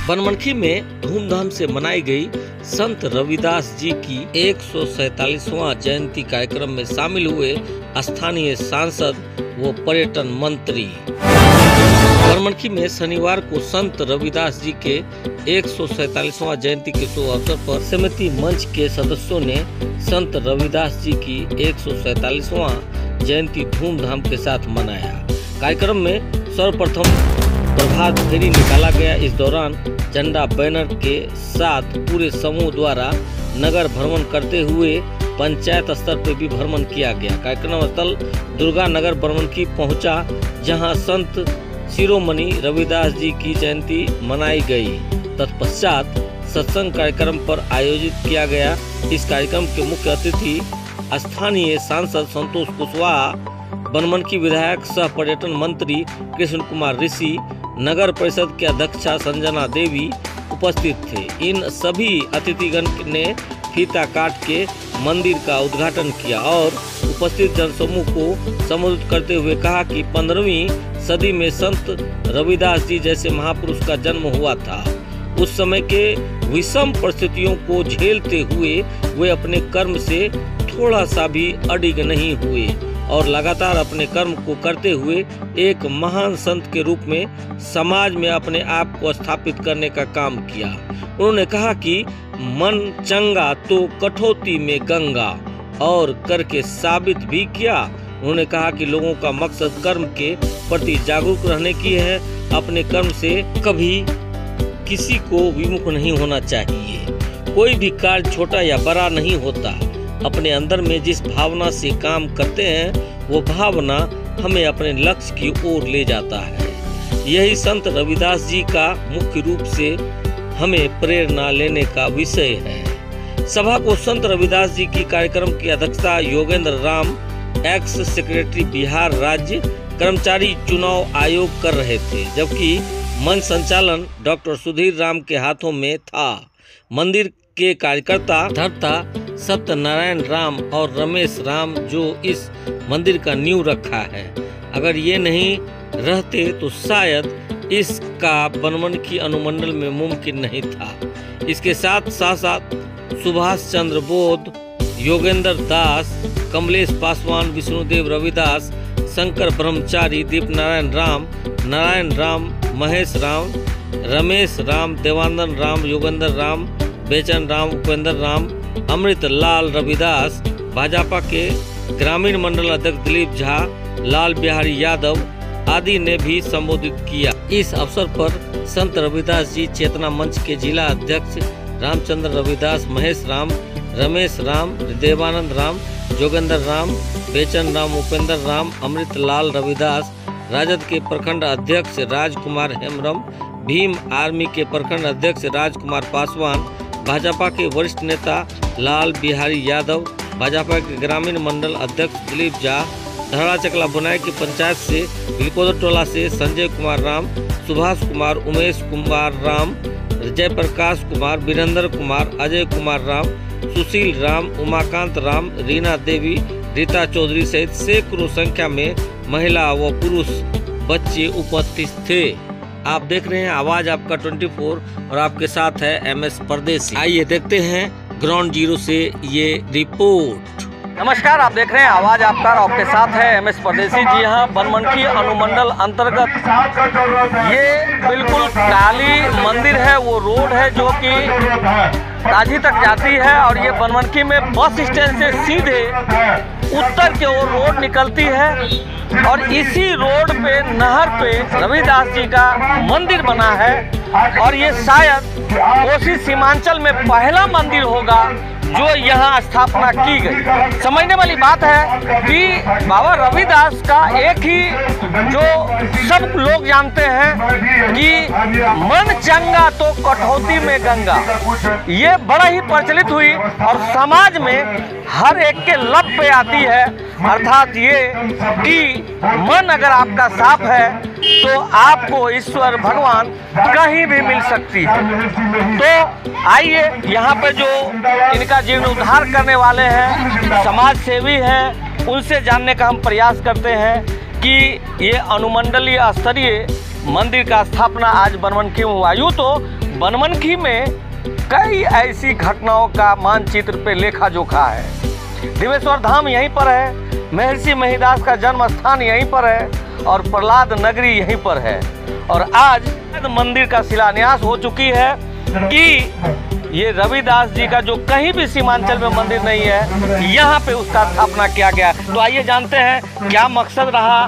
बनमनखी में धूमधाम से मनाई गई संत रविदास जी की 147वां जयंती कार्यक्रम में शामिल हुए स्थानीय सांसद व पर्यटन मंत्री। बनमनखी में शनिवार को संत रविदास जी के 147वां जयंती के शुभ अवसर पर समिति मंच के सदस्यों ने संत रविदास जी की 147वां जयंती धूमधाम के साथ मनाया। कार्यक्रम में सर्वप्रथम प्रभात फेरी निकाला गया। इस दौरान झंडा बैनर के साथ पूरे समूह द्वारा नगर भ्रमण करते हुए पंचायत स्तर पर भी भ्रमण किया गया। कार्यक्रम स्थल दुर्गा नगर बनमनखी पहुंचा, जहां संत शिरोमणि रविदास जी की जयंती मनाई गई। तत्पश्चात सत्संग कार्यक्रम पर आयोजित किया गया। इस कार्यक्रम के मुख्य अतिथि स्थानीय सांसद संतोष कुशवाहा, बनमनखी विधायक सह पर्यटन मंत्री कृष्ण कुमार ऋषि, नगर परिषद के अध्यक्षा संजना देवी उपस्थित थे। इन सभी अतिथिगण ने फीता काट के मंदिर का उद्घाटन किया और उपस्थित जनसमूह को संबोधित करते हुए कहा कि 15वीं सदी में संत रविदास जी जैसे महापुरुष का जन्म हुआ था। उस समय के विषम परिस्थितियों को झेलते हुए वे अपने कर्म से थोड़ा सा भी अडिग नहीं हुए और लगातार अपने कर्म को करते हुए एक महान संत के रूप में समाज में अपने आप को स्थापित करने का काम किया। उन्होंने कहा कि मन चंगा तो कठौती में गंगा, और करके साबित भी किया। उन्होंने कहा कि लोगों का मकसद कर्म के प्रति जागरूक रहने की है। अपने कर्म से कभी किसी को विमुख नहीं होना चाहिए। कोई भी कार्य छोटा या बड़ा नहीं होता। अपने अंदर में जिस भावना से काम करते हैं वो भावना हमें अपने लक्ष्य की ओर ले जाता है। यही संत रविदास जी का मुख्य रूप से हमें प्रेरणा लेने का विषय है। सभा को संत रविदास जी की कार्यक्रम की अध्यक्षता योगेंद्र राम, एक्स सेक्रेटरी बिहार राज्य कर्मचारी चुनाव आयोग कर रहे थे, जबकि मंच संचालन डॉक्टर सुधीर राम के हाथों में था। मंदिर के कार्यकर्ता धरता सत्यनारायण राम और रमेश राम जो इस मंदिर का नींव रखा है, अगर ये नहीं रहते तो शायद इसका बनमनखी अनुमंडल में मुमकिन नहीं था। इसके साथ साथ सुभाष चंद्र बोध, योगेंद्र दास, कमलेश पासवान, विष्णुदेव रविदास, शंकर ब्रह्मचारी, दीप नारायण राम, नारायण राम, महेश राम, रमेश राम, देवानंद राम, योगेंद्र राम, बेचन राम, उपेंद्र राम, अमृत लाल रविदास, भाजपा के ग्रामीण मंडल अध्यक्ष दिलीप झा, लाल बिहारी यादव आदि ने भी संबोधित किया। इस अवसर पर संत रविदास जी चेतना मंच के जिला अध्यक्ष रामचंद्र रविदास, महेश राम, रमेश राम, देवानंद राम, जोगेंद्र राम, बेचन राम, उपेंद्र राम, अमृत लाल रविदास, राजद के प्रखंड अध्यक्ष राजकुमार हेम्ब्रम, भीम आर्मी के प्रखंड अध्यक्ष राजकुमार पासवान, भाजपा के वरिष्ठ नेता लाल बिहारी यादव, भाजपा के ग्रामीण मंडल अध्यक्ष दिलीप झा, धड़ा चकला बुनाई की पंचायत से गिलकोदर टोला से संजय कुमार राम, सुभाष कुमार, उमेश कुमार राम, जयप्रकाश कुमार, वीरेंद्र कुमार, अजय कुमार राम, सुशील राम, उमाकांत राम, रीना देवी, रीता चौधरी सहित सैकड़ों संख्या में महिला व पुरुष बच्चे उपस्थित थे। आप देख रहे हैं आवाज आपका 24 और आपके साथ है MS परदेसी। आइए देखते हैं ग्राउंड जीरो से ये रिपोर्ट। नमस्कार, आप देख रहे हैं आवाज आपका, आपके साथ है MS परदेसी। जी हाँ, बनमनखी अनुमंडल अंतर्गत ये बिल्कुल काली मंदिर है, वो रोड है जो कि ताजी तक जाती है और ये बनमनखी में बस स्टैंड से सीधे उत्तर की ओर रोड निकलती है और इसी रोड पे नहर पे रविदास जी का मंदिर बना है और ये शायद कोसी सीमांचल में पहला मंदिर होगा जो यहाँ स्थापना की गई। समझने वाली बात है कि बाबा रविदास का एक ही जो सब लोग जानते हैं कि मन चंगा तो कठौती में गंगा, ये बड़ा ही प्रचलित हुई और समाज में हर एक के लब पे आती है। अर्थात ये कि मन अगर आपका साफ है तो आपको ईश्वर भगवान कहीं भी मिल सकती है। तो आइए यहाँ पे जो इनका जीवन उद्धार करने वाले हैं, समाज सेवी हैं, उनसे जानने का हम प्रयास करते हैं कि ये अनुमंडलीय स्तरीय मंदिर का स्थापना आज बनमनखी में हुआ। यूँ तो बनमनखी में कई ऐसी घटनाओं का मानचित्र पे लेखा जोखा है। दिवेश्वर धाम यहीं पर है, महर्षि महिदास का जन्म स्थान यहीं पर है और प्रहलाद नगरी यहीं पर है। और आज मंदिर का शिलान्यास हो चुकी है कि ये रविदास जी का जो कहीं भी सीमांचल में मंदिर नहीं है, यहाँ पे उसका स्थापना किया गया। तो आइए जानते हैं क्या मकसद रहा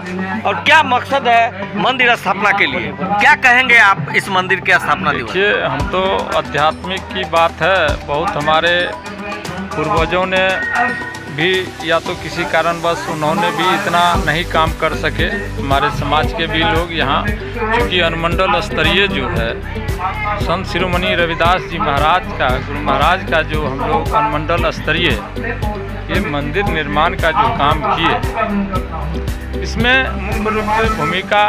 और क्या मकसद है मंदिर स्थापना के लिए। क्या कहेंगे आप इस मंदिर के स्थापना दिवस? देखिए, हम तो आध्यात्मिक की बात है, बहुत हमारे पूर्वजों ने भी या तो किसी कारणवश उन्होंने भी इतना नहीं काम कर सके। हमारे समाज के भी लोग यहाँ, चूँकि अनुमंडल स्तरीय जो है संत शिरोमणि रविदास जी महाराज का, गुरु महाराज का जो हम लोग अनुमंडल स्तरीय ये मंदिर निर्माण का जो काम किए, इसमें मुख्य रूप से भूमिका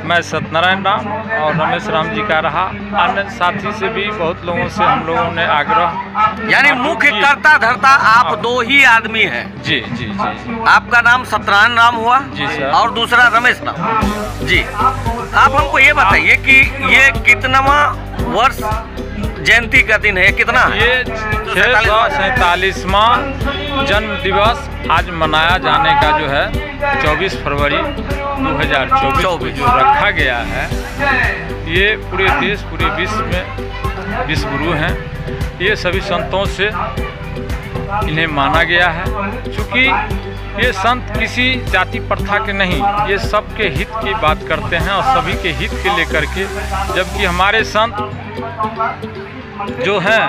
मैं सत्यनारायण राम और रमेश राम जी का रहा। अन्य साथी से भी बहुत लोगों से हम लोगों ने आग्रह, यानी मुख्य कर्ता धर्ता आप दो ही आदमी हैं। जी जी जी। आपका नाम सत्यनारायण राम हुआ जी सर, और दूसरा रमेश राम जी। आप हमको ये बताइए कि ये कितनावा वर्ष जयंती का दिन है, कितना है? ये 647वां जन्म दिवस आज मनाया जाने का जो है 24 फरवरी 2024 को जो रखा गया है। ये पूरे देश, पूरे विश्व में विश्व गुरु हैं। ये सभी संतों से इन्हें माना गया है। चूँकि ये संत किसी जाति प्रथा के नहीं, ये सबके हित की बात करते हैं और सभी के हित के लेकर के। जबकि हमारे संत जो हैं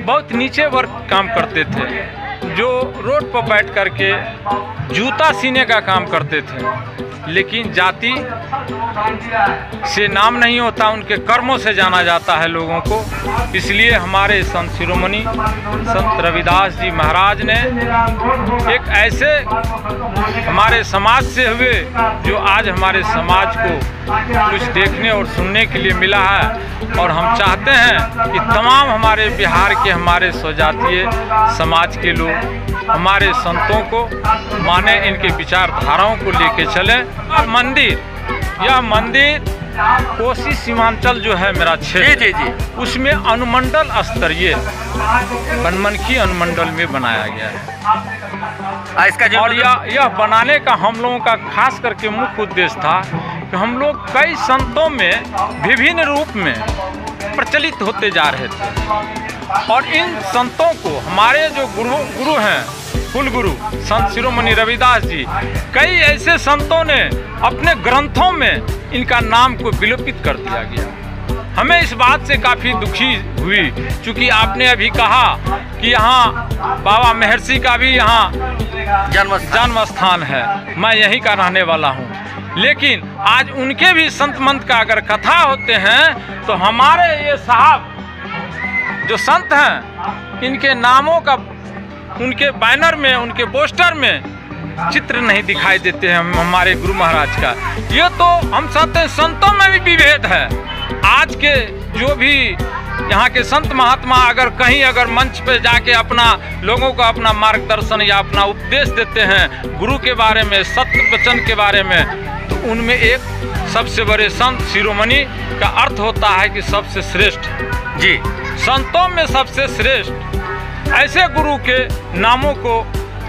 बहुत नीचे वर्ग काम करते थे, जो रोड पर बैठ करके जूता सीने का काम करते थे, लेकिन जाति से नाम नहीं होता, उनके कर्मों से जाना जाता है लोगों को। इसलिए हमारे संत शिरोमणि संत रविदास जी महाराज ने एक ऐसे हमारे समाज से हुए जो आज हमारे समाज को कुछ देखने और सुनने के लिए मिला है। और हम चाहते हैं कि तमाम हमारे बिहार के, हमारे स्वजातीय समाज के लोग हमारे संतों को माने, इनके विचारधाराओं को लेके चलें। और यह मंदिर कोसी सीमांचल जो है मेरा क्षेत्र, उसमें अनुमंडल स्तरीय बनमनखी अनुमंडल में बनाया गया है। इसका और यह बनाने का हम लोगों का खास करके मुख्य उद्देश्य था कि हम लोग कई संतों में विभिन्न रूप में प्रचलित होते जा रहे थे और इन संतों को हमारे जो गुरु हैं, कुल गुरु संत शिरोमणि रविदास जी, कई ऐसे संतों ने अपने ग्रंथों में इनका नाम को विलोपित कर दिया गया। हमें इस बात से काफ़ी दुखी हुई, क्योंकि आपने अभी कहा कि यहाँ बाबा महर्षि का भी यहाँ जन्म स्थान है, मैं यहीं का रहने वाला हूँ। लेकिन आज उनके भी संत मंत का अगर कथा होते हैं तो हमारे ये साहब जो संत हैं, इनके नामों का उनके बैनर में, उनके पोस्टर में चित्र नहीं दिखाई देते हैं हमारे गुरु महाराज का। ये तो हम चाहते हैं, संतों में भी विभेद है। आज के जो भी यहाँ के संत महात्मा अगर कहीं अगर मंच पे जाके अपना लोगों को अपना मार्गदर्शन या अपना उपदेश देते हैं गुरु के बारे में, सत्य वचन के बारे में, तो उनमें एक सबसे बड़े संत शिरोमणि का अर्थ होता है कि सबसे श्रेष्ठ जी, संतों में सबसे श्रेष्ठ। ऐसे गुरु के नामों को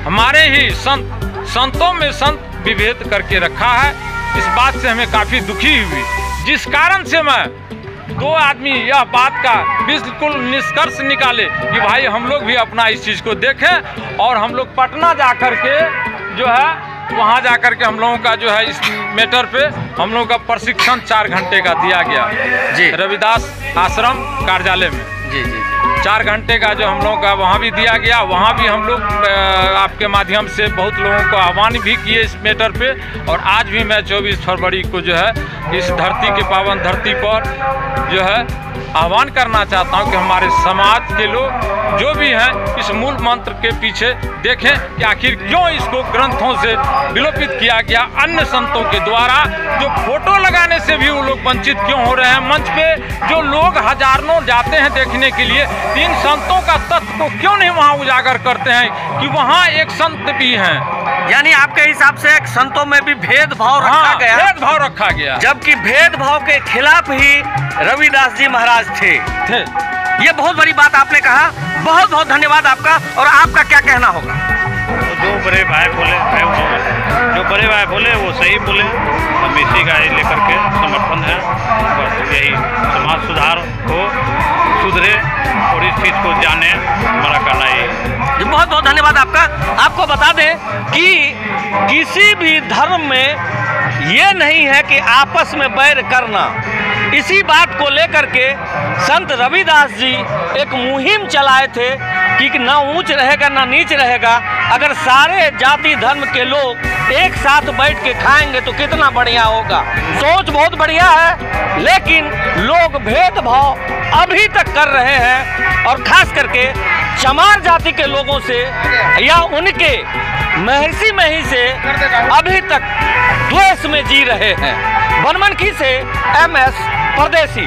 हमारे ही संतों में संत विभेद करके रखा है। इस बात से हमें काफ़ी दुखी हुई, जिस कारण से मैं दो आदमी यह बात का बिल्कुल निष्कर्ष निकाले कि भाई हम लोग भी अपना इस चीज़ को देखें। और हम लोग पटना जा कर के जो है वहाँ जा कर के हम लोगों का जो है इस मैटर पे हम लोगों का प्रशिक्षण 4 घंटे का दिया गया जी, रविदास आश्रम कार्यालय में जी 4 घंटे का जो हम लोगों का वहाँ भी दिया गया। वहाँ भी हम लोग आपके माध्यम से बहुत लोगों को आह्वान भी किए इस मैटर पे। और आज भी मैं 24 फरवरी को जो है इस धरती के पावन धरती पर जो है आह्वान करना चाहता हूँ कि हमारे समाज के लोग जो भी हैं इस मूल मंत्र के पीछे देखें कि आखिर क्यों इसको ग्रंथों से विलोपित किया गया। अन्य संतों के द्वारा जो फोटो लगाने से भी वो लोग वंचित क्यों हो रहे हैं। मंच पे जो लोग हजारों जाते हैं देखने के लिए, इन संतों का तत्व को क्यों नहीं वहाँ उजागर करते हैं कि वहाँ एक संत भी हैं। यानी आपके हिसाब से संतों में भी भेदभाव रखा गया, भेदभाव रखा गया, जबकि भेदभाव के खिलाफ ही रविदास जी महाराज थे। ये बहुत बड़ी बात आपने कहा, बहुत बहुत धन्यवाद आपका। और आपका क्या कहना होगा? जो बड़े भाई बोले वो सही बोले, हम इसी का लेकर के समर्थन है। बस यही समाज सुधार हो, सुधरे और इस चीज़ को जाने, हमारा कहना ये। बहुत बहुत धन्यवाद आपका। आपको बता दें कि किसी भी धर्म में ये नहीं है कि आपस में बैर करना। इसी बात को लेकर के संत रविदास जी एक मुहिम चलाए थे कि ना ऊंच रहेगा ना नीच रहेगा। अगर सारे जाति धर्म के लोग एक साथ बैठ के खाएंगे तो कितना बढ़िया होगा। सोच बहुत बढ़िया है, लेकिन लोग भेदभाव अभी तक कर रहे हैं और खास करके चमार जाति के लोगों से या उनके महर्षि में ही से अभी तक द्वेष में जी रहे हैं। बनमनखी से MS परदेसी।